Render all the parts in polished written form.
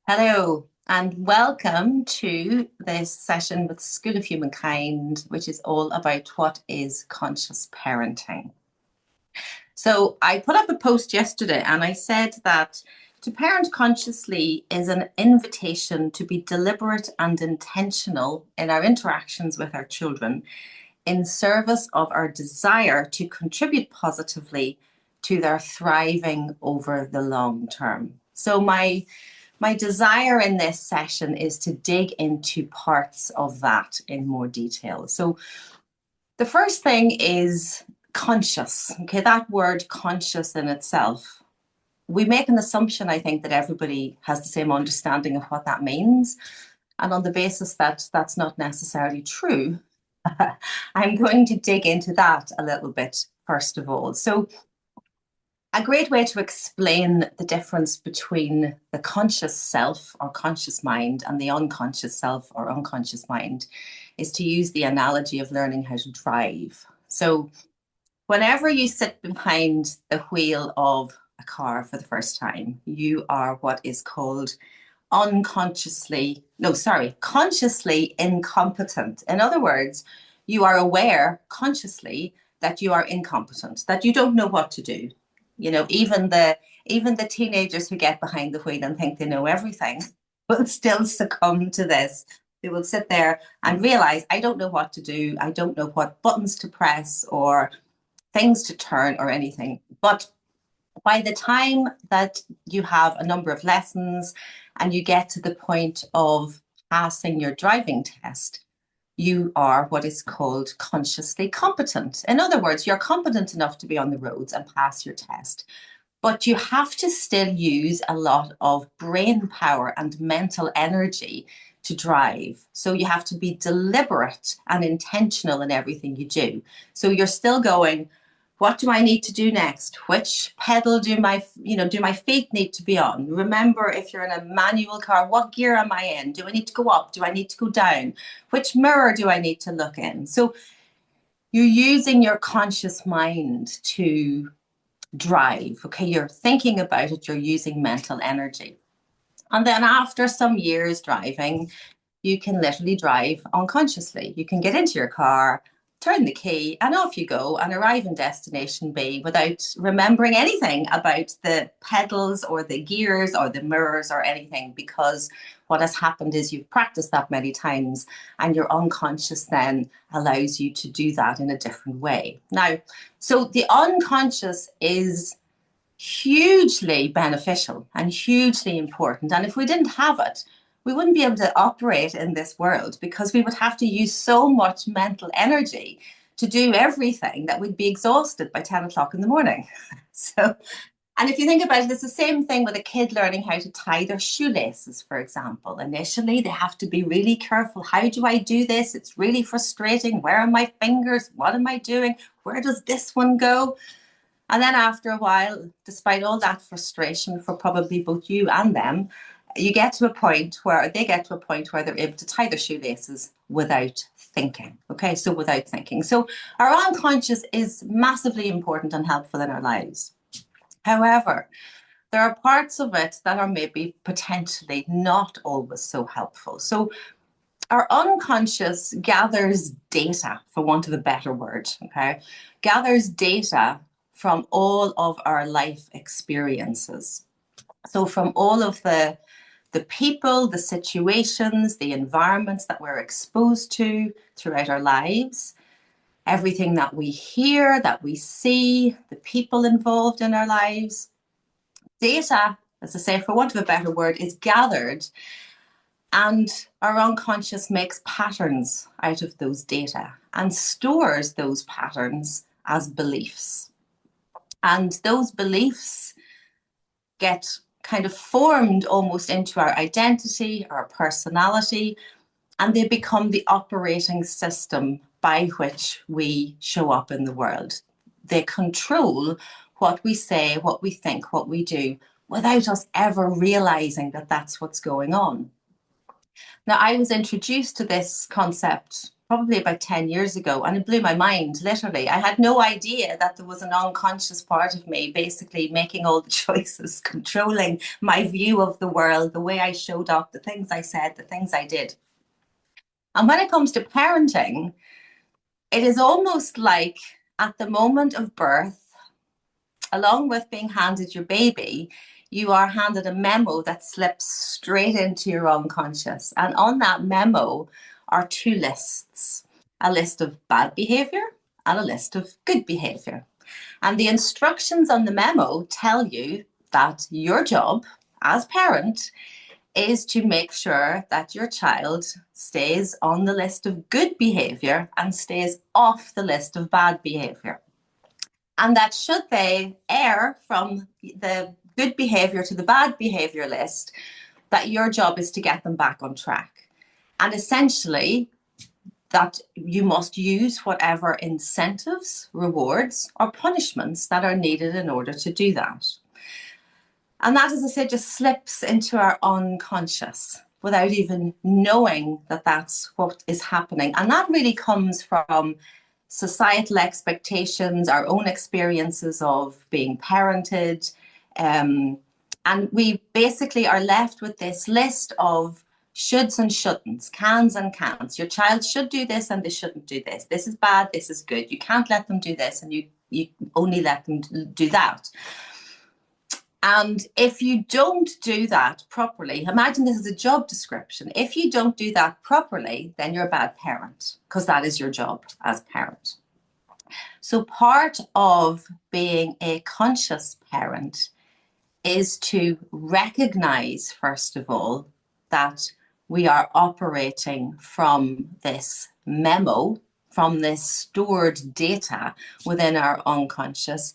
Hello, and welcome to this session with School of Humankind, which is all about what is conscious parenting. So, I put up a post yesterday and I said that to parent consciously is an invitation to be deliberate and intentional in our interactions with our children in service of our desire to contribute positively to their thriving over the long term. So, my desire in this session is to dig into parts of that in more detail. So, the first thing is conscious. Okay, that word conscious in itself, we make an assumption, I think, that everybody has the same understanding of what that means. And on the basis that that's not necessarily true, I'm going to dig into that a little bit first of all. So, a great way to explain the difference between the conscious self or conscious mind and the unconscious self or unconscious mind is to use the analogy of learning how to drive. So, whenever you sit behind the wheel of a car for the first time, you are what is called consciously incompetent. In other words, you are aware consciously that you are incompetent, that you don't know what to do. You know, even the teenagers who get behind the wheel and think they know everything will still succumb to this. They will sit there and realize, I don't know what to do. I don't know what buttons to press or things to turn or anything. But by the time that you have a number of lessons and you get to the point of passing your driving test, you are what is called consciously competent. In other words, you're competent enough to be on the roads and pass your test, but you have to still use a lot of brain power and mental energy to drive. So you have to be deliberate and intentional in everything you do. So you're still going, what do I need to do next? Which pedal do my feet need to be on? Remember, if you're in a manual car, what gear am I in? Do I need to go up? Do I need to go down? Which mirror do I need to look in? So you're using your conscious mind to drive. Okay, you're thinking about it, you're using mental energy. And then after some years driving, you can literally drive unconsciously. You can get into your car, turn the key, and off you go and arrive in destination B without remembering anything about the pedals or the gears or the mirrors or anything, because what has happened is you've practiced that many times and your unconscious then allows you to do that in a different way. Now, so the unconscious is hugely beneficial and hugely important. And if we didn't have it, we wouldn't be able to operate in this world because we would have to use so much mental energy to do everything that we'd be exhausted by 10 o'clock in the morning. So, and if you think about it, it's the same thing with a kid learning how to tie their shoelaces, for example. Initially, they have to be really careful. How do I do this? It's really frustrating. Where are my fingers? What am I doing? Where does this one go? And then after a while, despite all that frustration for probably both you and them, you get to a point where they get to a point where they're able to tie their shoelaces without thinking. Okay, so without thinking. So our unconscious is massively important and helpful in our lives. However, there are parts of it that are maybe potentially not always so helpful. So our unconscious gathers data, for want of a better word, okay, gathers data from all of our life experiences. So from all of the people, the situations, the environments that we're exposed to throughout our lives, everything that we hear, that we see, the people involved in our lives. Data, as I say, for want of a better word, is gathered, and our unconscious makes patterns out of those data and stores those patterns as beliefs. And those beliefs get kind of formed almost into our identity, our personality, and they become the operating system by which we show up in the world. They control what we say, what we think, what we do, without us ever realizing that that's what's going on. Now, I was introduced to this concept probably about 10 years ago, and it blew my mind, literally. I had no idea that there was an unconscious part of me basically making all the choices, controlling my view of the world, the way I showed up, the things I said, the things I did. And when it comes to parenting, it is almost like at the moment of birth, along with being handed your baby, you are handed a memo that slips straight into your unconscious. And on that memo are two lists, a list of bad behavior and a list of good behavior. And the instructions on the memo tell you that your job as parent is to make sure that your child stays on the list of good behavior and stays off the list of bad behavior. And that should they err from the good behavior to the bad behavior list, that your job is to get them back on track. And essentially, that you must use whatever incentives, rewards, or punishments that are needed in order to do that. And that, as I said, just slips into our unconscious without even knowing that that's what is happening. And that really comes from societal expectations, our own experiences of being parented. And we basically are left with this list of shoulds and shouldn'ts, cans and can'ts. Your child should do this and they shouldn't do this. This is bad, this is good. You can't let them do this and you only let them do that. And if you don't do that properly, imagine this is a job description. If you don't do that properly, then you're a bad parent, because that is your job as parent. So part of being a conscious parent is to recognize, first of all, that we are operating from this memo, from this stored data within our unconscious,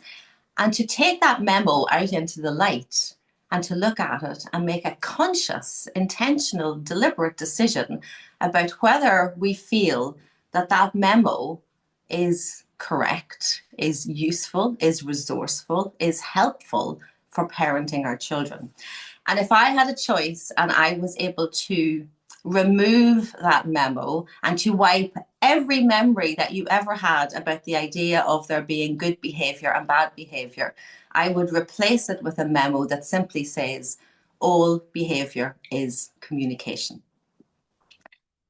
and to take that memo out into the light and to look at it and make a conscious, intentional, deliberate decision about whether we feel that that memo is correct, is useful, is resourceful, is helpful for parenting our children. And if I had a choice and I was able to remove that memo and to wipe every memory that you ever had about the idea of there being good behavior and bad behavior, I would replace it with a memo that simply says, all behavior is communication.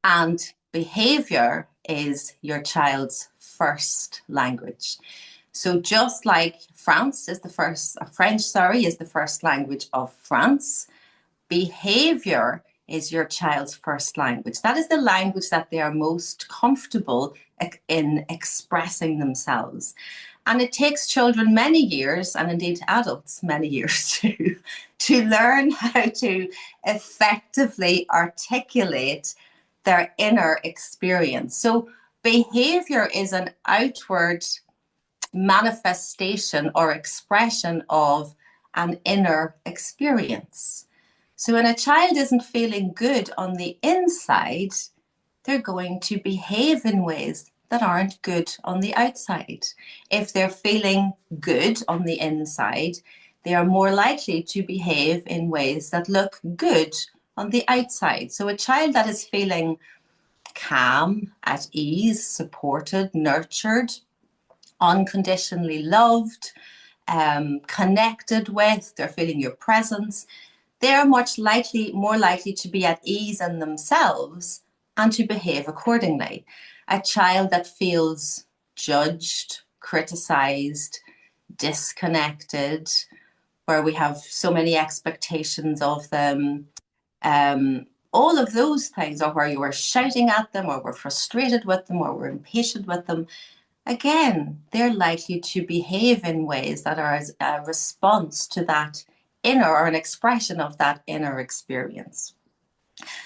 And behavior is your child's first language. So just like French is the first language of France, behavior is your child's first language. That is the language that they are most comfortable in expressing themselves. And it takes children many years, and indeed adults many years to learn how to effectively articulate their inner experience. So behavior is an outward manifestation or expression of an inner experience. So when a child isn't feeling good on the inside, they're going to behave in ways that aren't good on the outside. If they're feeling good on the inside, they are more likely to behave in ways that look good on the outside. So a child that is feeling calm, at ease, supported, nurtured, unconditionally loved, connected with, they're feeling your presence, they're more likely to be at ease in themselves and to behave accordingly. A child that feels judged, criticized, disconnected, where we have so many expectations of them, all of those things, or where you are shouting at them, or we're frustrated with them, or we're impatient with them, again, they're likely to behave in ways that are a response to that inner, or an expression of that inner experience.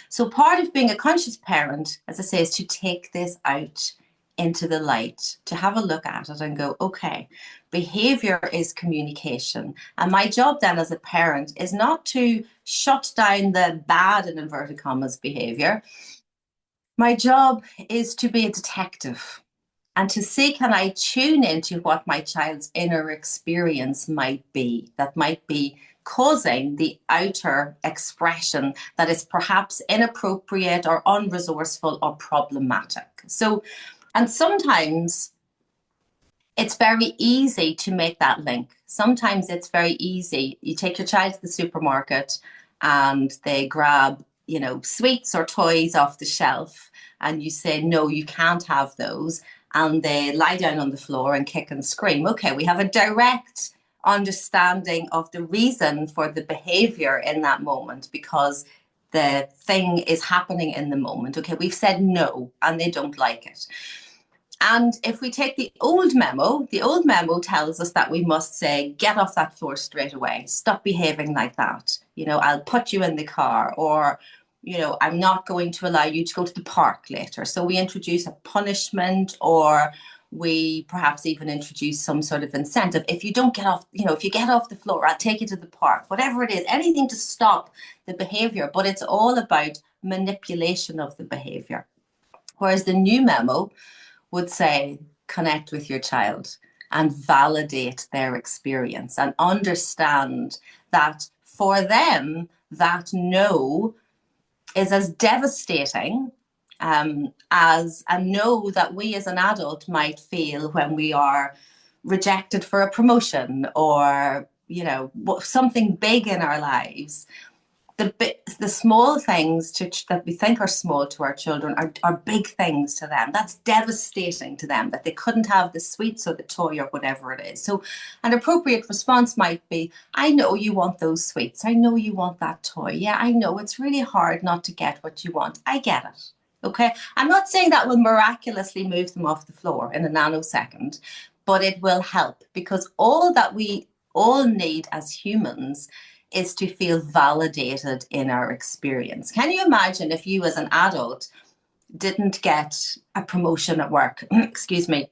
So part of being a conscious parent, as I say, is to take this out into the light, to have a look at it and go, okay, behavior is communication. And my job then as a parent is not to shut down the bad, in inverted commas, behavior. My job is to be a detective and to see, can I tune into what my child's inner experience might be, that might be causing the outer expression that is perhaps inappropriate or unresourceful or problematic. So, and sometimes it's very easy to make that link. Sometimes it's very easy. You take your child to the supermarket and they grab, sweets or toys off the shelf, and you say, no, you can't have those. And they lie down on the floor and kick and scream. Okay, we have a direct understanding of the reason for the behavior in that moment because the thing is happening in the moment. Okay, we've said no and they don't like it. And if we take the old memo tells us that we must say, get off that floor straight away. Stop behaving like that. I'll put you in the car, or, I'm not going to allow you to go to the park later. So we introduce a punishment, or we perhaps even introduce some sort of incentive. If you don't get off, if you get off the floor, I'll take you to the park, whatever it is, anything to stop the behavior. But it's all about manipulation of the behavior. Whereas the new memo would say, connect with your child and validate their experience and understand that for them, that no is as devastating as a no that we as an adult might feel when we are rejected for a promotion or, something big in our lives. The small things that we think are small to our children are big things to them. That's devastating to them, that they couldn't have the sweets or the toy or whatever it is. So an appropriate response might be, I know you want those sweets. I know you want that toy. Yeah, I know it's really hard not to get what you want. I get it. Okay. I'm not saying that will miraculously move them off the floor in a nanosecond, but it will help, because all that we all need as humans is to feel validated in our experience. Can you imagine if you as an adult didn't get a promotion at work, excuse me,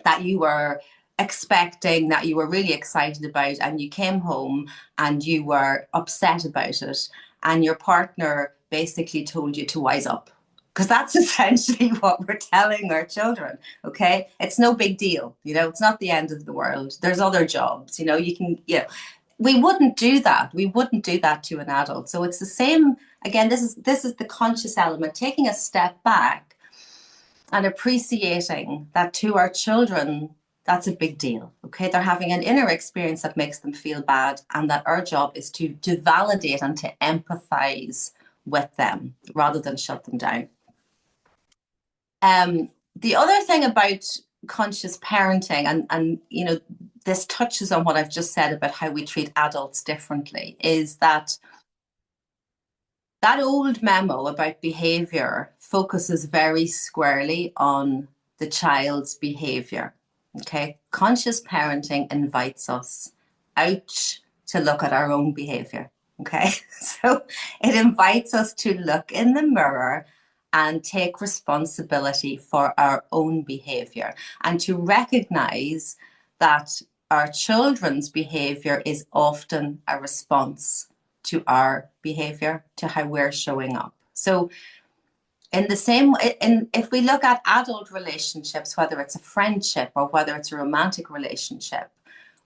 that you were expecting, that you were really excited about, and you came home and you were upset about it, and your partner basically told you to wise up? Because that's essentially what we're telling our children, okay? It's no big deal, it's not the end of the world. There's other jobs, you can, we wouldn't do that. We wouldn't do that to an adult. So it's the same. Again, this is the conscious element, taking a step back and appreciating that to our children, that's a big deal. Okay, they're having an inner experience that makes them feel bad, and that our job is to validate and to empathize with them rather than shut them down. The other thing about conscious parenting, and this touches on what I've just said about how we treat adults differently, is that old memo about behavior focuses very squarely on the child's behavior. Okay, conscious parenting invites us out to look at our own behavior. Okay, so it invites us to look in the mirror and take responsibility for our own behavior, and to recognize that our children's behavior is often a response to our behavior, to how we're showing up. So if we look at adult relationships, whether it's a friendship or whether it's a romantic relationship,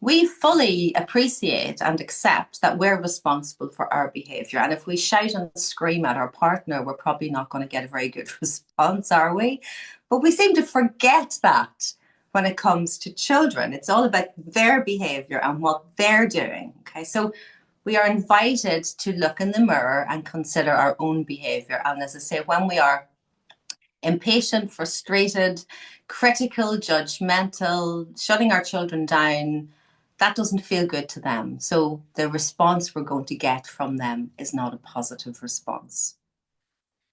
we fully appreciate and accept that we're responsible for our behavior. And if we shout and scream at our partner, we're probably not going to get a very good response, are we? But we seem to forget that when it comes to children. It's all about their behavior and what they're doing. Okay, so we are invited to look in the mirror and consider our own behavior. And as I say, when we are impatient, frustrated, critical, judgmental, shutting our children down, that doesn't feel good to them. So the response we're going to get from them is not a positive response.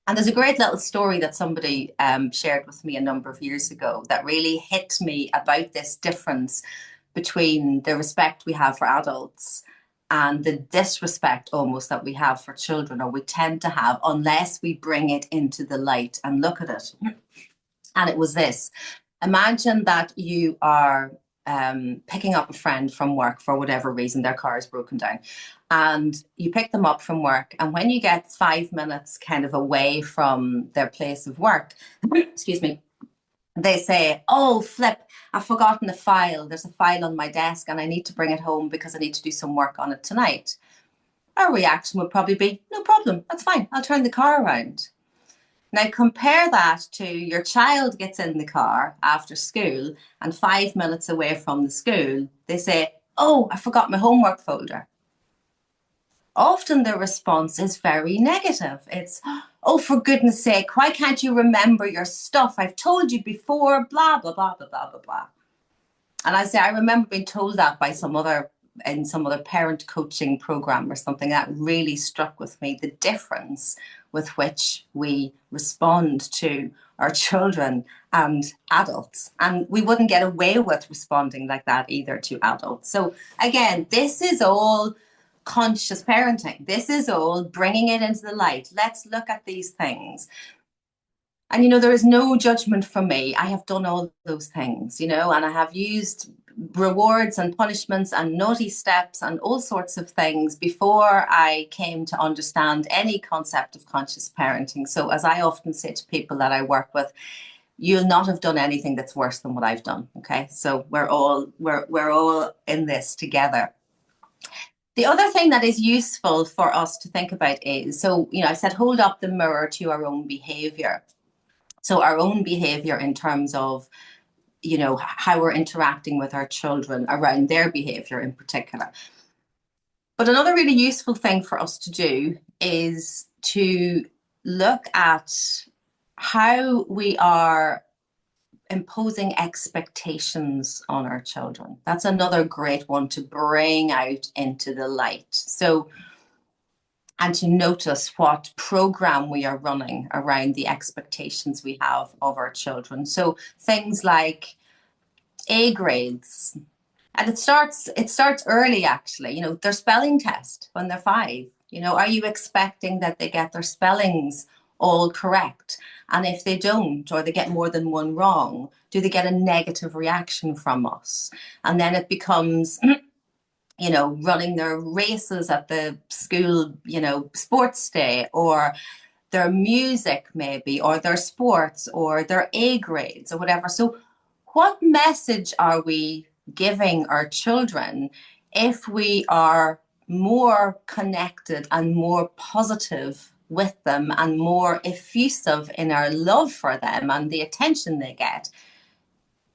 And there's a great little story that somebody shared with me a number of years ago that really hit me about this difference between the respect we have for adults and the disrespect almost that we have for children, or we tend to have, unless we bring it into the light and look at it. And it was this: imagine that you are picking up a friend from work for whatever reason, their car is broken down, and you pick them up from work, and when you get 5 minutes kind of away from their place of work, excuse me, They say, oh, flip, I've forgotten the file. There's a file on my desk and I need to bring it home because I need to do some work on it tonight. Our reaction would probably be, no problem, that's fine, I'll turn the car around. Now compare that to your child gets in the car after school and 5 minutes away from the school, they say, oh, I forgot my homework folder. Often the response is very negative. It's, oh, for goodness sake, why can't you remember your stuff? I've told you before, blah, blah, blah, blah, blah, blah, blah. And I say, I remember being told that by some other parent coaching program or something that really struck with me, the difference with which we respond to our children and adults. And we wouldn't get away with responding like that either to adults. So again, this is all conscious parenting. This is all bringing it into the light. Let's look at these things. And, there is no judgment from me. I have done all those things, and I have used rewards and punishments and naughty steps and all sorts of things before I came to understand any concept of conscious parenting. So as I often say to people that I work with, you'll not have done anything that's worse than what I've done. Okay. So we're all in this together. The other thing that is useful for us to think about is, so, I said, hold up the mirror to our own behavior. So our own behavior in terms of, how we're interacting with our children around their behavior in particular. But another really useful thing for us to do is to look at how we are imposing expectations on our children. That's another great one to bring out into the light. So, and to notice what program we are running around the expectations we have of our children. So things like A grades, and it starts early actually. Their spelling test when they're 5. Are you expecting that they get their spellings all correct? And if they don't, or they get more than one wrong, do they get a negative reaction from us? And then it becomes running their races at the school, sports day, or their music maybe, or their sports, or their A grades or whatever. So what message are we giving our children if we are more connected and more positive with them and more effusive in our love for them and the attention they get?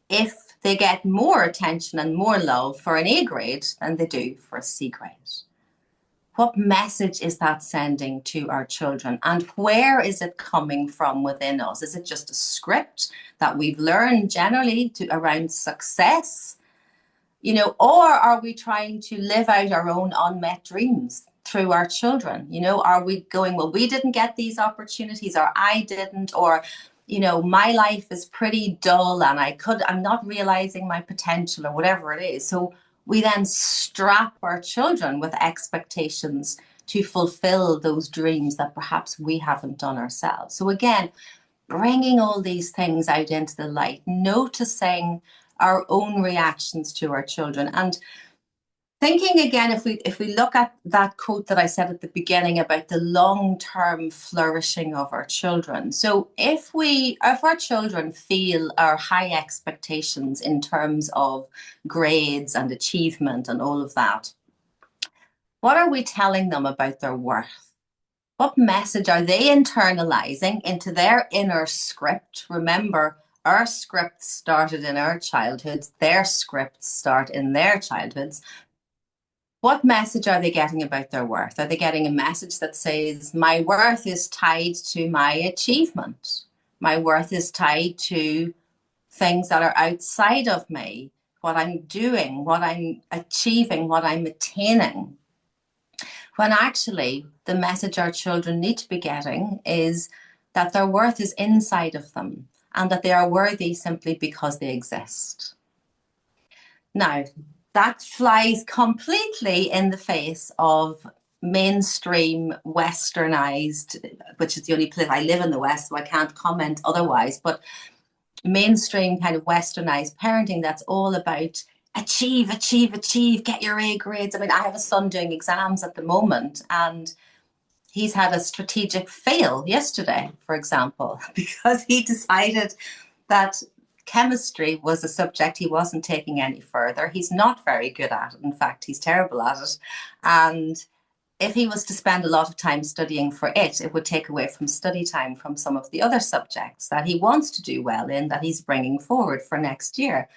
If they get more attention and more love for an A grade than they do for a C grade. What message is that sending to our children? And where is it coming from within us? Is it just a script that we've learned generally around success? Or are we trying to live out our own unmet dreams through our children? Are we going, well, we didn't get these opportunities, or I didn't, or my life is pretty dull and I'm not realizing my potential, or whatever it is. So we then strap our children with expectations to fulfill those dreams that perhaps we haven't done ourselves. So again, bringing all these things out into the light, noticing our own reactions to our children, and thinking again, if we look at that quote that I said at the beginning about the long-term flourishing of our children. So if our children feel our high expectations in terms of grades and achievement and all of that, what are we telling them about their worth? What message are they internalizing into their inner script? Remember, our scripts started in our childhoods, their scripts start in their childhoods. What message are they getting about their worth? Are they getting a message that says, my worth is tied to my achievement? My worth is tied to things that are outside of me, what I'm doing, what I'm achieving, what I'm attaining. When actually the message our children need to be getting is that their worth is inside of them and that they are worthy simply because they exist. Now, that flies completely in the face of mainstream westernized, which is the only place I live in the West, so I can't comment otherwise, but mainstream kind of westernized parenting that's all about achieve, achieve, achieve, get your A grades. I mean, I have a son doing exams at the moment, and he's had a strategic fail yesterday, for example, because he decided that Chemistry was a subject he wasn't taking any further. He's not very good at it. In fact, he's terrible at it. And if he was to spend a lot of time studying for it, it would take away from study time from some of the other subjects that he wants to do well in, that he's bringing forward for next year.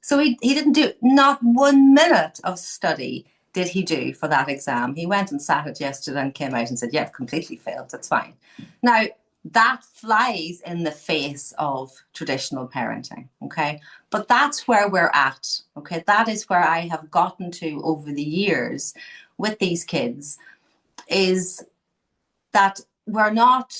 So he didn't do, not 1 minute of study did he do for that exam. He went and sat it yesterday and came out and said, yeah, I've completely failed. That's fine. Now, that flies in the face of traditional parenting, okay? But that's where we're at, okay? That is where I have gotten to over the years with these kids, is that we're not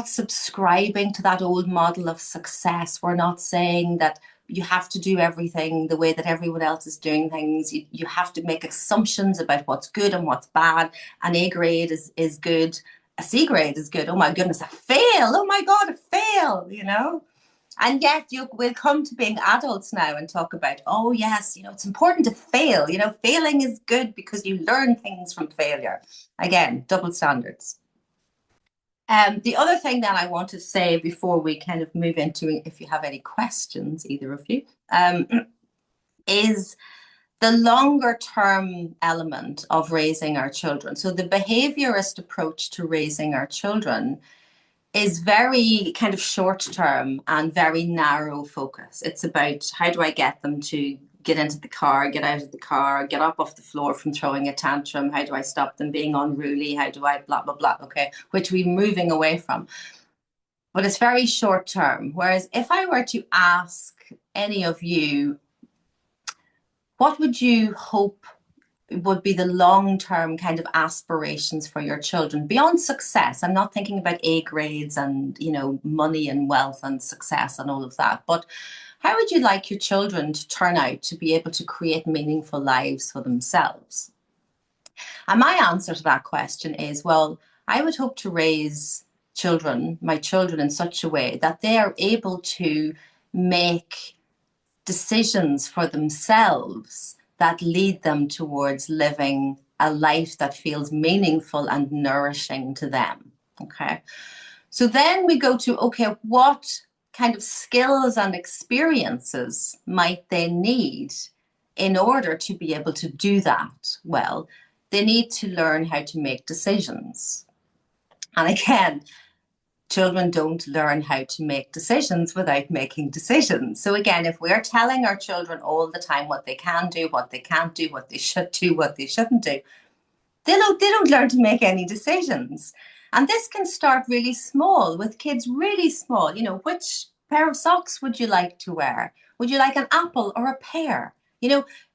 subscribing to that old model of success. We're not saying that you have to do everything the way that everyone else is doing things. You have to make assumptions about what's good and what's bad. An A grade is good. A C grade is good. Oh my goodness, a fail. Oh my God, a fail, you know? And yet we'll come to being adults now and talk about, oh yes, it's important to fail. Failing is good because you learn things from failure. Again, double standards. The other thing that I want to say before we kind of move into, if you have any questions, either of you, is the longer term element of raising our children. So the behaviorist approach to raising our children is very kind of short term and very narrow focus. It's about, how do I get them to get into the car, get out of the car, get up off the floor from throwing a tantrum? How do I stop them being unruly? How do I blah, blah, blah, okay, which we're moving away from. But it's very short term. Whereas if I were to ask any of you, what would you hope would be the long-term kind of aspirations for your children beyond success? I'm not thinking about A grades and, money and wealth and success and all of that, but how would you like your children to turn out to be able to create meaningful lives for themselves? And my answer to that question is, well, I would hope to raise my children in such a way that they are able to make decisions for themselves that lead them towards living a life that feels meaningful and nourishing to them. Okay. So then we go to, okay, what kind of skills and experiences might they need in order to be able to do that? Well, they need to learn how to make decisions. And again, children don't learn how to make decisions without making decisions. So again, if we're telling our children all the time what they can do, what they can't do, what they should do, what they shouldn't do, they don't learn to make any decisions. And this can start really small, with kids really small. Which pair of socks would you like to wear? Would you like an apple or a pear?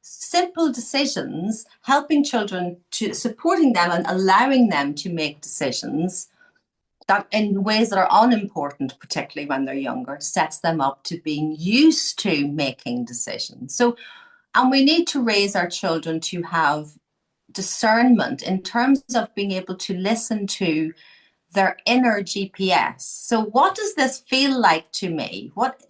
Simple decisions, helping children, to supporting them and allowing them to make decisions that in ways that are unimportant, particularly when they're younger, sets them up to being used to making decisions. So, and we need to raise our children to have discernment in terms of being able to listen to their inner GPS. So what does this feel like to me? What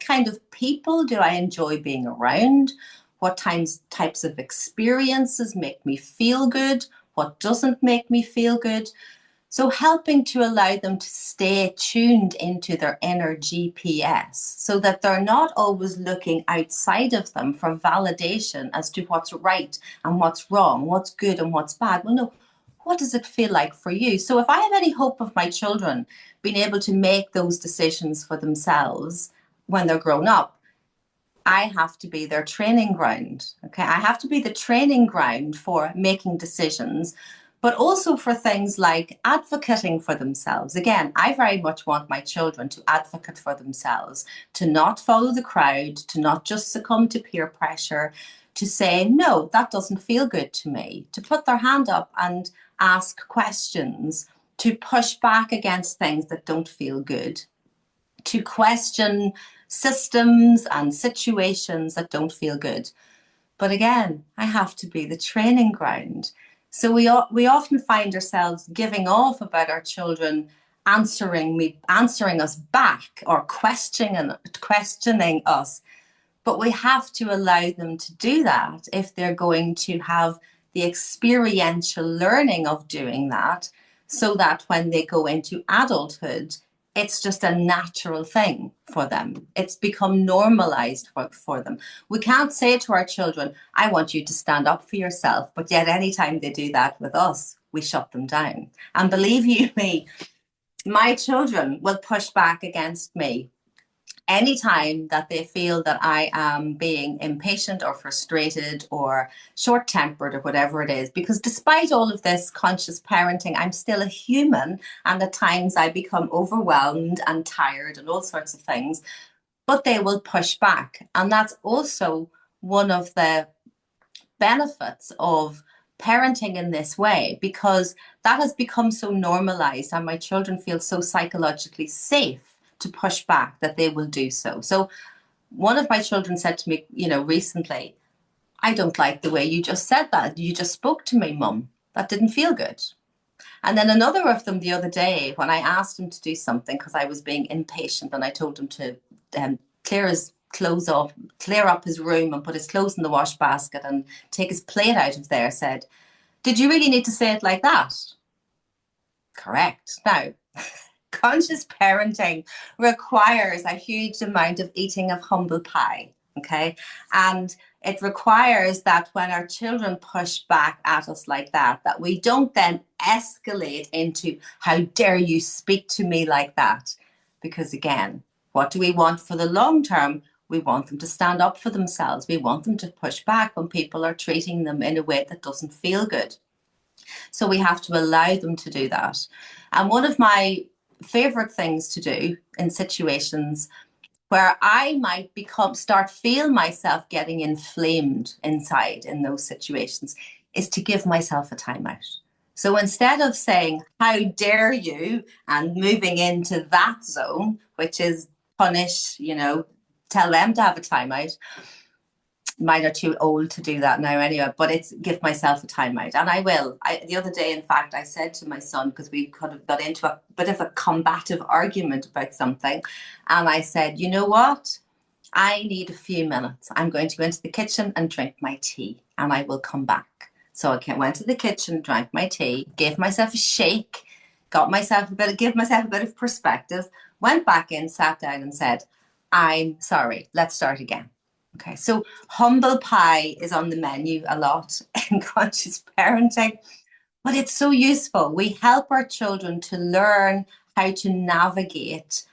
kind of people do I enjoy being around? What types of experiences make me feel good? What doesn't make me feel good? So helping to allow them to stay tuned into their inner GPS so that they're not always looking outside of them for validation as to what's right and what's wrong, what's good and what's bad. Well, no, what does it feel like for you? So if I have any hope of my children being able to make those decisions for themselves when they're grown up, I have to be their training ground. Okay, I have to be the training ground for making decisions, but also for things like advocating for themselves. Again, I very much want my children to advocate for themselves, to not follow the crowd, to not just succumb to peer pressure, to say, no, that doesn't feel good to me, to put their hand up and ask questions, to push back against things that don't feel good, to question systems and situations that don't feel good. But again, I have to be the training ground. So we often find ourselves giving off about our children answering us back or questioning us. But we have to allow them to do that if they're going to have the experiential learning of doing that, so that when they go into adulthood, It's just a natural thing for them. It's become normalized for them. We can't say to our children, I want you to stand up for yourself. But yet, anytime they do that with us, we shut them down. And believe you me, my children will push back against me anytime that they feel that I am being impatient or frustrated or short tempered or whatever it is. Because despite all of this conscious parenting, I'm still a human. And at times I become overwhelmed and tired and all sorts of things. But they will push back. And that's also one of the benefits of parenting in this way, because that has become so normalized and my children feel so psychologically safe to push back that they will do so. So one of my children said to me, recently, I don't like the way you just said that. You just spoke to me, Mum. That didn't feel good. And then another of them the other day, when I asked him to do something because I was being impatient and I told him to clear his clothes off, clear up his room and put his clothes in the wash basket and take his plate out of there, said, did you really need to say it like that? Correct. Now, conscious parenting requires a huge amount of eating of humble pie, okay? And it requires that when our children push back at us like that we don't then escalate into, how dare you speak to me like that? Because again, what do we want for the long term? We want them to stand up for themselves. We want them to push back when people are treating them in a way that doesn't feel good. So we have to allow them to do that. And one of my favorite things to do in situations where I might feel myself getting inflamed inside in those situations is to give myself a timeout. So instead of saying, how dare you, and moving into that zone, which is punish, tell them to have a timeout. Mine are too old to do that now anyway, but it's give myself a timeout. And I will. The other day, in fact, I said to my son, because we could have got into a bit of a combative argument about something, and I said, you know what? I need a few minutes. I'm going to go into the kitchen and drink my tea, and I will come back. So I went to the kitchen, drank my tea, gave myself a shake, give myself a bit of perspective, went back in, sat down and said, I'm sorry, let's start again. Okay, so humble pie is on the menu a lot in conscious parenting, but it's so useful. We help our children to learn how to navigate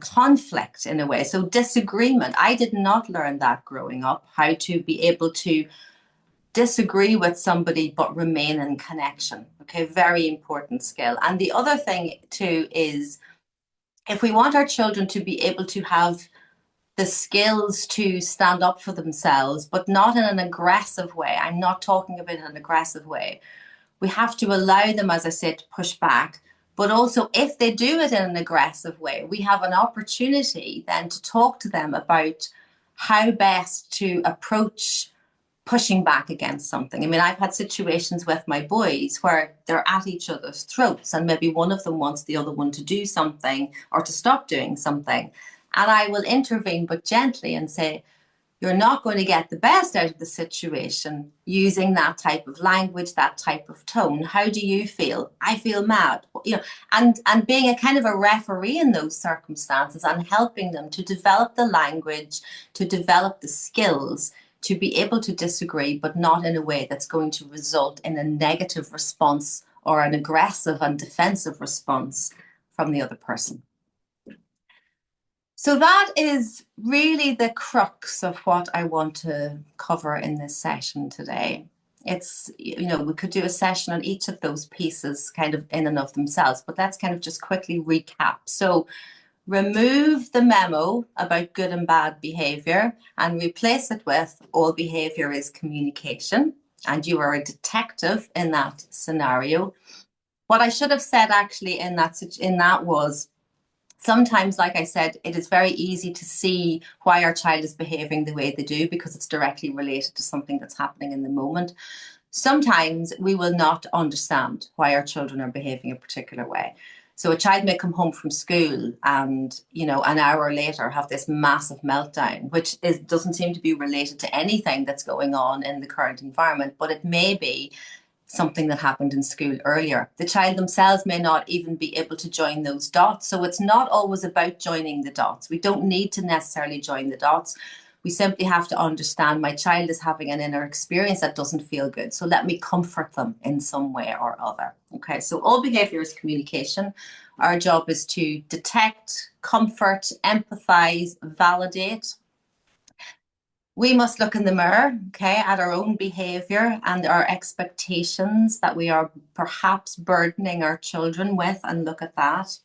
conflict in a way. So disagreement. I did not learn that growing up, how to be able to disagree with somebody but remain in connection. Okay, very important skill. And the other thing too is, if we want our children to be able to have the skills to stand up for themselves, but not in an aggressive way. I'm not talking about an aggressive way. We have to allow them, as I said, to push back. But also, if they do it in an aggressive way, we have an opportunity then to talk to them about how best to approach pushing back against something. I mean, I've had situations with my boys where they're at each other's throats and maybe one of them wants the other one to do something or to stop doing something. And I will intervene, but gently, and say, you're not going to get the best out of the situation using that type of language, that type of tone. How do you feel? I feel mad. And being a kind of a referee in those circumstances and helping them to develop the language, to develop the skills to be able to disagree, but not in a way that's going to result in a negative response or an aggressive and defensive response from the other person. So that is really the crux of what I want to cover in this session today. It's, we could do a session on each of those pieces kind of in and of themselves, but let's kind of just quickly recap. So remove the memo about good and bad behavior and replace it with all behavior is communication. And you are a detective in that scenario. What I should have said actually in that was, sometimes, like I said, it is very easy to see why our child is behaving the way they do because it's directly related to something that's happening in the moment. Sometimes we will not understand why our children are behaving a particular way. So a child may come home from school and, an hour later have this massive meltdown, which doesn't seem to be related to anything that's going on in the current environment, but it may be something that happened in school earlier. The child themselves may not even be able to join those dots. So it's not always about joining the dots. We don't need to necessarily join the dots. We simply have to understand my child is having an inner experience that doesn't feel good. So let me comfort them in some way or other. Okay, so all behavior is communication. Our job is to detect, comfort, empathize, validate. We must look in the mirror, okay, at our own behavior and our expectations that we are perhaps burdening our children with, and look at that.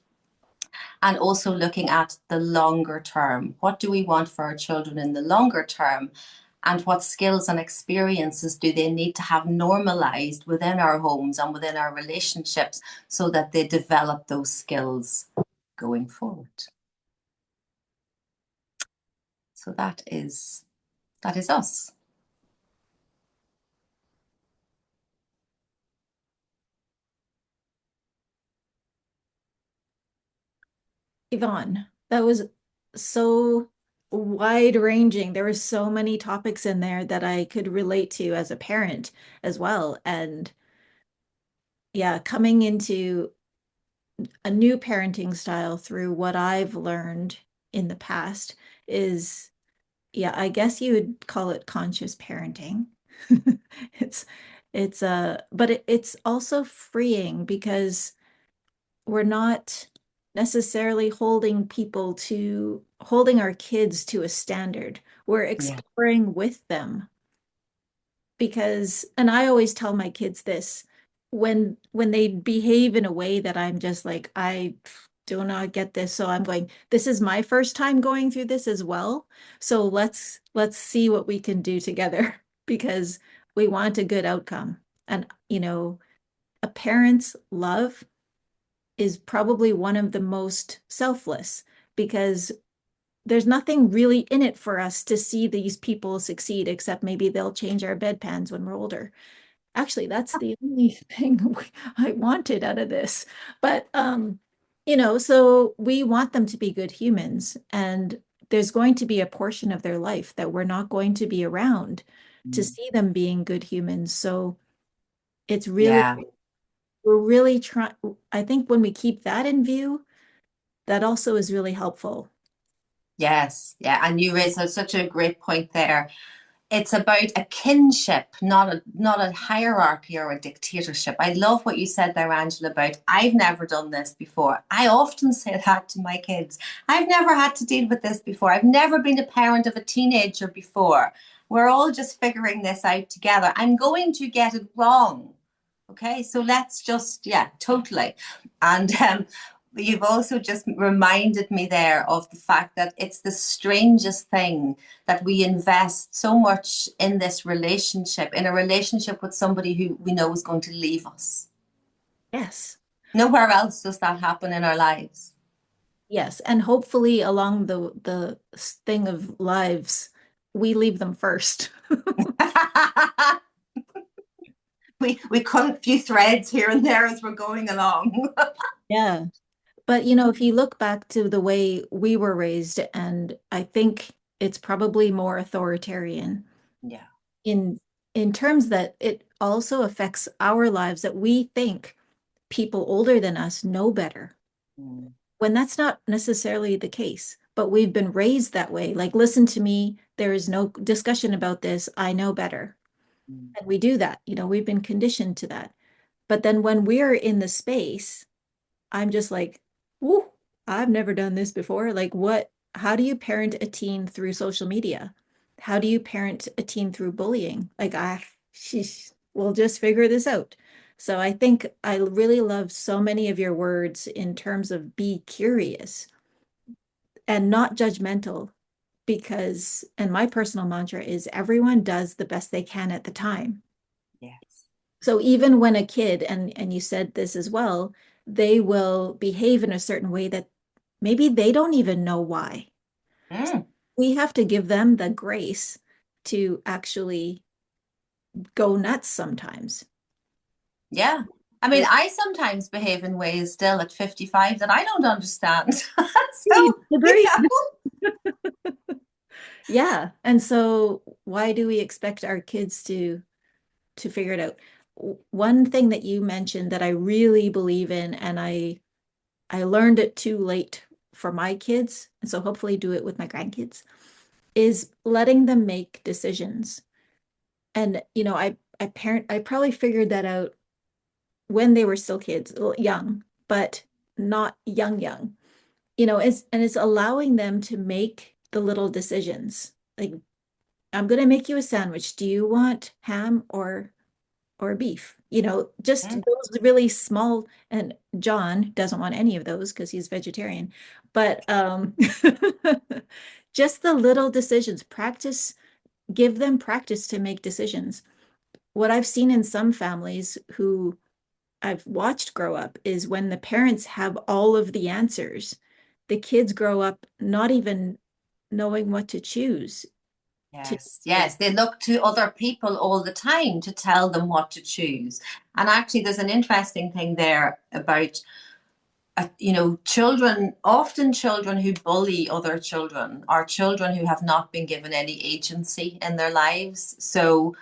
And also looking at the longer term. What do we want for our children in the longer term? And what skills and experiences do they need to have normalized within our homes and within our relationships so that they develop those skills going forward? So that is us. Yvonne, that was so wide ranging. There were so many topics in there that I could relate to as a parent as well. And yeah, coming into a new parenting style through what I've learned in the past is, yeah, I guess you would call it conscious parenting. It's but it's also freeing because we're not necessarily holding our kids to a standard. We're Yeah. exploring with them because, and I always tell my kids this when they behave in a way that I'm just like, I do not get this. So I'm going, this is my first time going through this as well. So let's see what we can do together because we want a good outcome. And a parent's love is probably one of the most selfless because there's nothing really in it for us to see these people succeed, except maybe they'll change our bedpans when we're older. Actually, that's the only thing I wanted out of this. But, so we want them to be good humans, and there's going to be a portion of their life that we're not going to be around to Mm. see them being good humans. So it's really, Yeah. we're really trying, I think when we keep that in view, that also is really helpful. Yes. Yeah. And you raised such a great point there. It's about a kinship, not a hierarchy or a dictatorship. I love what you said there, Angela, about I've never done this before. I often say that to my kids. I've never had to deal with this before. I've never been a parent of a teenager before. We're all just figuring this out together. I'm going to get it wrong. Okay, so let's just, yeah, totally. And you've also just reminded me there of the fact that it's the strangest thing that we invest so much in this relationship, in a relationship with somebody who we know is going to leave us. Yes. Nowhere else does that happen in our lives. Yes. And hopefully along the thing of lives, we leave them first. We cut a few threads here and there as we're going along. Yeah. But if you look back to the way we were raised, and I think it's probably more authoritarian Yeah. in in terms that it also affects our lives that we think people older than us know better, Mm, when that's not necessarily the case. But we've been raised that way. Like, listen to me, there is no discussion about this. I know better. mm. And we do that. We've been conditioned to that. But then when we're in the space, I'm just like, whoo, I've never done this before. Like, how do you parent a teen through social media? How do you parent a teen through bullying? Like, we'll just figure this out. So I think I really love so many of your words in terms of be curious and not judgmental and my personal mantra is everyone does the best they can at the time. Yes. So even when a kid, and you said this as well, they will behave in a certain way that maybe they don't even know why. Mm, We have to give them the grace to actually go nuts sometimes. yeah. I mean, I sometimes behave in ways still at 55 that I don't understand. So, Agreed. Yeah. And so why do we expect our kids to figure it out? One thing that you mentioned that I really believe in, and I learned it too late for my kids, and so hopefully do it with my grandkids, is letting them make decisions. And I probably figured that out when they were still kids, young, but not young. It's allowing them to make the little decisions. Like, I'm gonna make you a sandwich. Do you want ham or beef? Just Mm. those really small, and John doesn't want any of those because he's vegetarian. But just the little decisions, give them practice to make decisions. What I've seen in some families who I've watched grow up is when the parents have all of the answers, the kids grow up not even knowing what to choose to Yes, yes, they look to other people all the time to tell them what to choose. And actually, there's an interesting thing there about, children, often children who bully other children are children who have not been given any agency in their lives. So,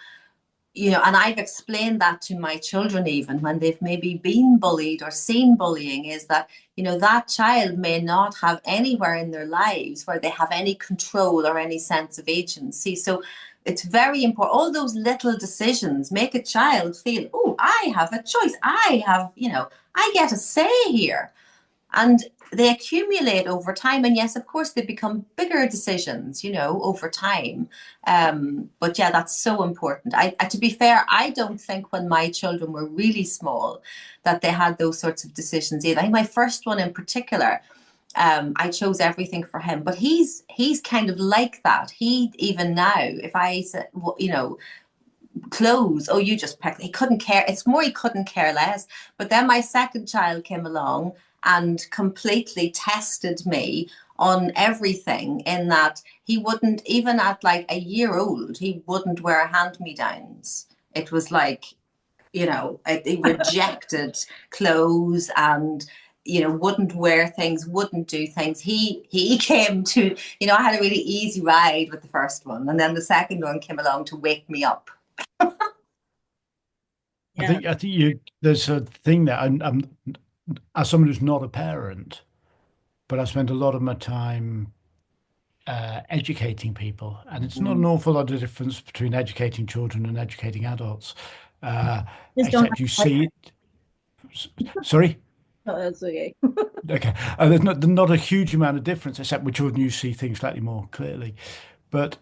and I've explained that to my children even when they've maybe been bullied or seen bullying, is that, that child may not have anywhere in their lives where they have any control or any sense of agency. So it's very important. All those little decisions make a child feel, oh, I have a choice. I get a say here. And they accumulate over time. And yes, of course, they become bigger decisions, over time. But yeah, that's so important. To be fair, I don't think when my children were really small that they had those sorts of decisions either. I think my first one in particular, I chose everything for him, but he's kind of like that. He even now, if I said, clothes, oh, you just pick, he couldn't care. It's more he couldn't care less. But then my second child came along and completely tested me on everything, in that he wouldn't, even at like a year old, he wouldn't wear hand me downs. It was like, he rejected clothes, and wouldn't wear things, wouldn't do things. He came to, I had a really easy ride with the first one, and then the second one came along to wake me up. Yeah. I think there's a thing that I'm as someone who's not a parent, but I spend a lot of my time educating people, and it's not an Mm. awful lot of difference between educating children and educating adults, uh, Just don't except have you like, see it. Sorry. oh, that's okay. Okay. There's not a huge amount of difference, except with children you see things slightly more clearly. But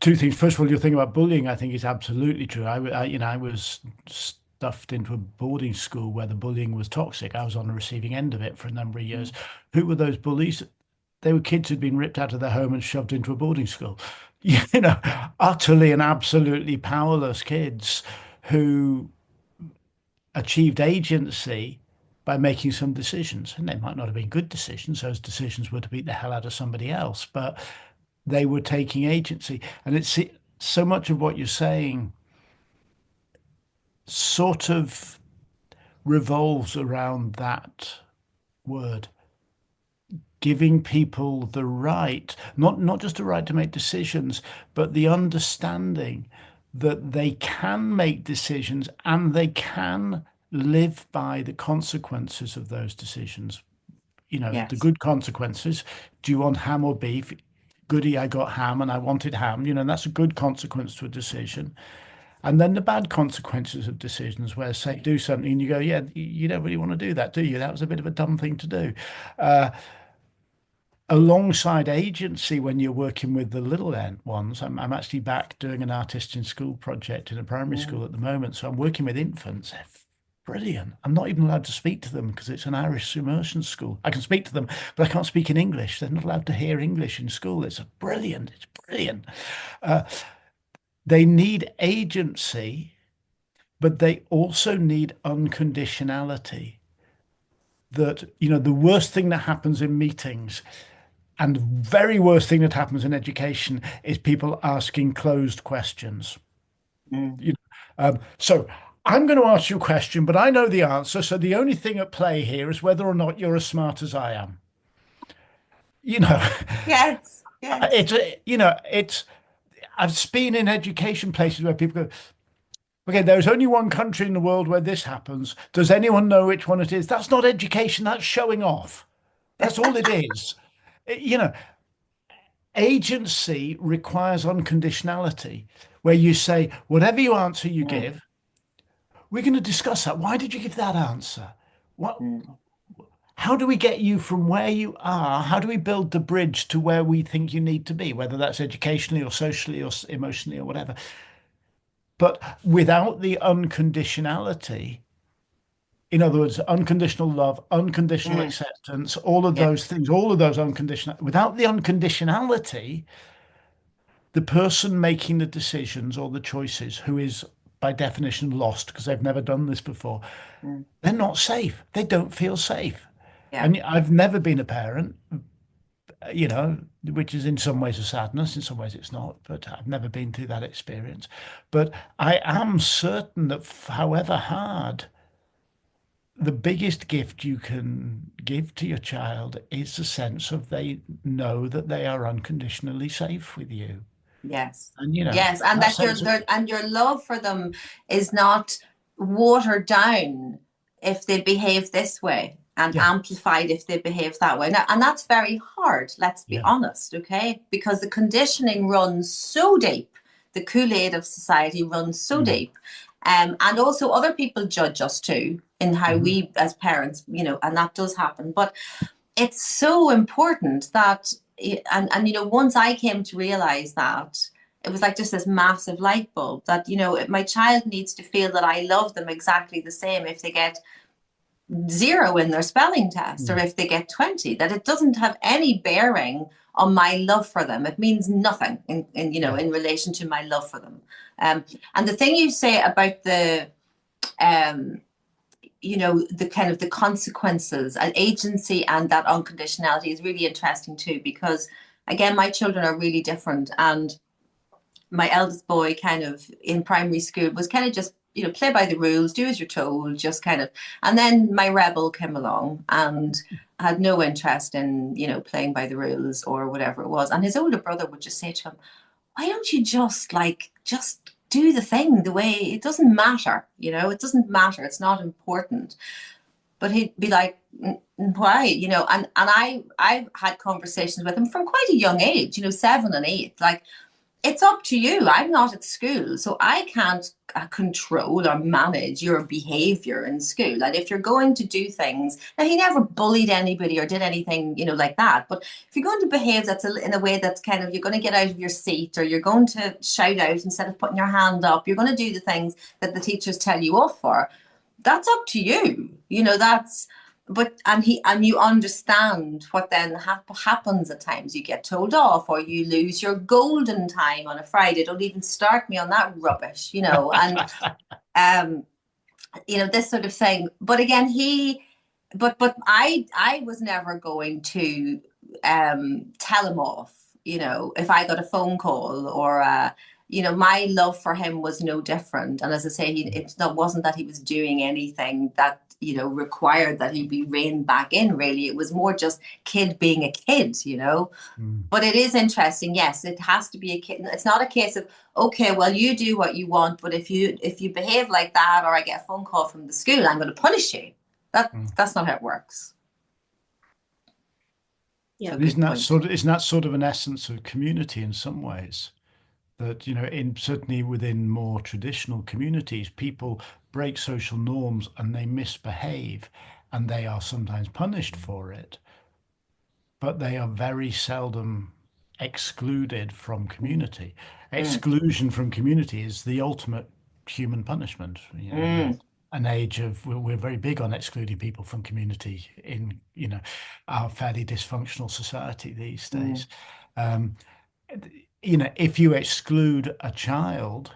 two things. First of all, your thing about bullying, I think, is absolutely true. I was stuffed into a boarding school where the bullying was toxic. I was on the receiving end of it for a number of years. Who were those bullies? They were kids who'd been ripped out of their home and shoved into a boarding school. You know, utterly and absolutely powerless kids who achieved agency by making some decisions. And they might not have been good decisions. Those decisions were to beat the hell out of somebody else, but they were taking agency. And it's so much of what you're saying sort of revolves around that word, giving people the right, not just a right to make decisions, but the understanding that they can make decisions and they can live by the consequences of those decisions. The Yes. good consequences. Do you want ham or beef? Goody, I got ham and I wanted ham. And that's a good consequence to a decision. And then the bad consequences of decisions, where say do something and you go, yeah, you don't really want to do that, do you? That was a bit of a dumb thing to do. Uh, Alongside agency, when you're working with the little ones, I'm actually back doing an artist in school project in a primary Mm. school at the moment. So I'm working with infants. They're brilliant. I'm not even allowed to speak to them because it's an Irish immersion school. I can speak to them, but I can't speak in English. They're not allowed to hear English in school. It's brilliant. It's brilliant. Uh, they need agency, but they also need unconditionality. That, the worst thing that happens in meetings and the very worst thing that happens in education is people asking closed questions. Mm. So I'm going to ask you a question, but I know the answer. So the only thing at play here is whether or not you're as smart as I am. You know, Yes, yes. it's, it's, I've been in education places where people go, Okay, there's only one country in the world where this happens. Does anyone know which one it is? That's not education, that's showing off. That's all it is. You know, agency requires unconditionality, where you say, whatever you answer you Mm, give, we're going to discuss that. Why did you give that answer? What, mm, how do we get you from where you are? How do we build the bridge to where we think you need to be, whether that's educationally or socially or emotionally or whatever? But without the unconditionality, in other words, unconditional love, unconditional mm. acceptance, all of Yeah, those things, all of those unconditional, without the unconditionality, the person making the decisions or the choices, who is by definition lost because they've never done this before, mm, they're not safe. They don't feel safe. yeah, And I've never been a parent, which is in some ways a sadness, in some ways it's not, but I've never been through that experience. But I am certain that, however hard, the biggest gift you can give to your child is a sense of they know that they are unconditionally safe with you. yes, And, yes, and that that your sense of, their and your love for them is not watered down if they behave this way and yeah, amplified if they behave that way. Now, and that's very hard, let's be yeah. honest, okay? Because the conditioning runs so deep, the Kool-Aid of society runs so Mm, deep. And also other people judge us too in how mhm. we as parents, and that does happen. But it's so important that and once I came to realize that, it was like just this massive light bulb that my child needs to feel that I love them exactly the same if they get 0 in their spelling test or Mm, if they get 20, that it doesn't have any bearing on my love for them. It means nothing yeah. in relation to my love for them. um, and the thing you say about the um, the kind of the consequences and agency and that unconditionality is really interesting too, because again, my children are really different. And my eldest boy kind of in primary school was kind of just, play by the rules, do as you're told, just kind of. And then my rebel came along and had no interest in, playing by the rules or whatever it was. And his older brother would just say to him, why don't you just do the thing the way it doesn't matter, it doesn't matter, it's not important. But he'd be like, why, I've had conversations with him from quite a young age, 7 and 8, like, it's up to you. I'm not at school, so I can't control or manage your behavior in school. And if you're going to do things, now he never bullied anybody or did anything, like that. But if you're going to behave in a way that's kind of, you're going to get out of your seat or you're going to shout out instead of putting your hand up, you're going to do the things that the teachers tell you off for. That's up to you. That's but and you understand what then happens at times. You get told off or you lose your golden time on a Friday. Don't even start me on that rubbish, and um this sort of thing. But again, but I was never going to tell him off, if I got a phone call or my love for him was no different. And as I say, wasn't that he was doing anything that required that he be reined back in. Really, it was more just kid being a kid. Mm. But it is interesting. Yes, it has to be a kid. It's not a case of, okay, well, you do what you want, but if you behave like that, or I get a phone call from the school, I'm going to punish you. Mm. That's not how it works. Yeah. So And isn't good that point. sort of an essence of community in some ways? That, in certainly within more traditional communities, people break social norms and they misbehave, and they are sometimes punished for it, but they are very seldom excluded from Mm, community. mm, Exclusion from community is the ultimate human punishment. In mm, an age of, we're very big on excluding people from community in, our fairly dysfunctional society these mm, days. Um, if you exclude a child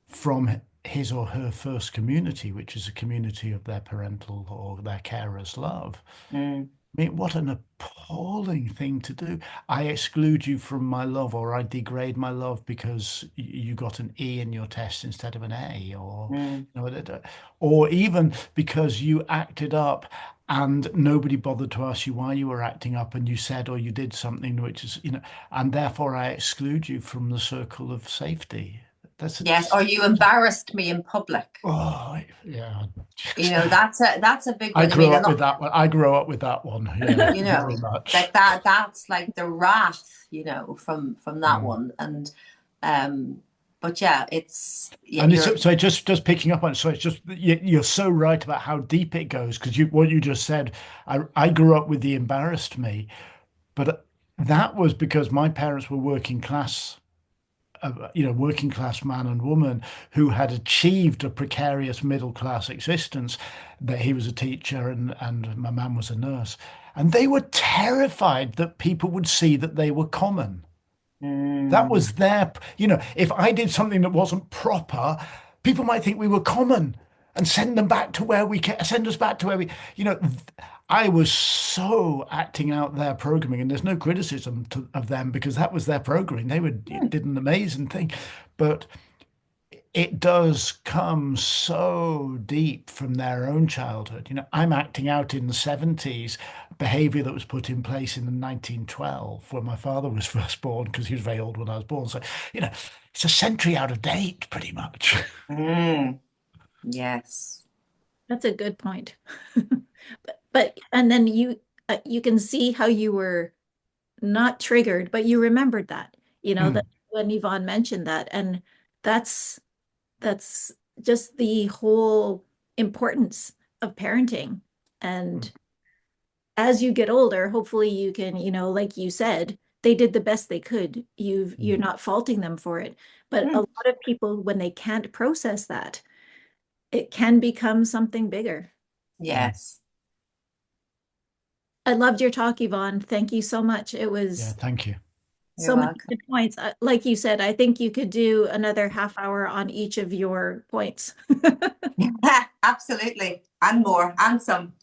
from his or her first community, which is a community of their parental or their carers' love, mm, I mean, what an appalling thing to do. I exclude you from my love, or I degrade my love because you got an E in your test instead of an A, or mm, or even because you acted up and nobody bothered to ask you why you were acting up, and you said or you did something which is, and therefore I exclude you from the circle of safety. That's a, Yes, or you embarrassed me in public. oh yeah. You know, that's a big I one. I grew mean, a up with lot, that one. I grew up with that one. Yeah, you very know, much. like that's like the wrath, you know, from that Mm. one. And but yeah, it's yeah, And it's, you're so just picking up on, so it's just you're so right about how deep it goes, because what you just said, I grew up with the embarrassed me, but that was because my parents were working class, working class man and woman who had achieved a precarious middle class existence. That he was a teacher and my mum was a nurse, and they were terrified that people would see that they were common. That mm, was if I did something that wasn't proper, people might think we were common and send them back to where we send us back to where we, I was so acting out their programming, and there's no criticism of them because that was their programming. Did an amazing thing, but it does come so deep from their own childhood. I'm acting out in the 70s behavior that was put in place in the 1912 when my father was first born, because he was very old when I was born. So, it's a century out of date, pretty much. mm, yes. That's a good point. But and then you can see how you were not triggered, but you remembered that, that Mm, when Yvonne mentioned that, and that's that's just the whole importance of parenting. mm, And as you get older, hopefully you can, like you said, they did the best they could. You're mm. not faulting them for it. But a Mm, lot of people, when they can't process that, it can become something bigger. Yeah, yes. I loved your talk, Yvonne. Thank you so much. It yeah, was thank you. You're so many welcome. good points. Like you said, I think you could do another half hour on each of your points. Absolutely. And more, and some.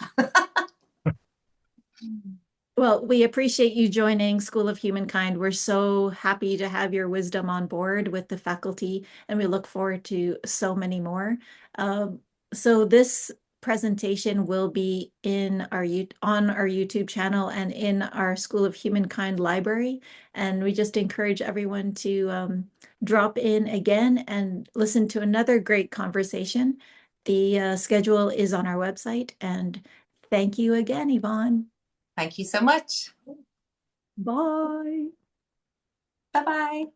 Well, we appreciate you joining School of Humankind. We're so happy to have your wisdom on board with the faculty, and we look forward to so many more. So this presentation will be on our YouTube channel and in our School of Humankind library. And we just encourage everyone to drop in again and listen to another great conversation. The schedule is on our website. And thank you again, Yvonne. Thank you so much. Bye. Bye-bye.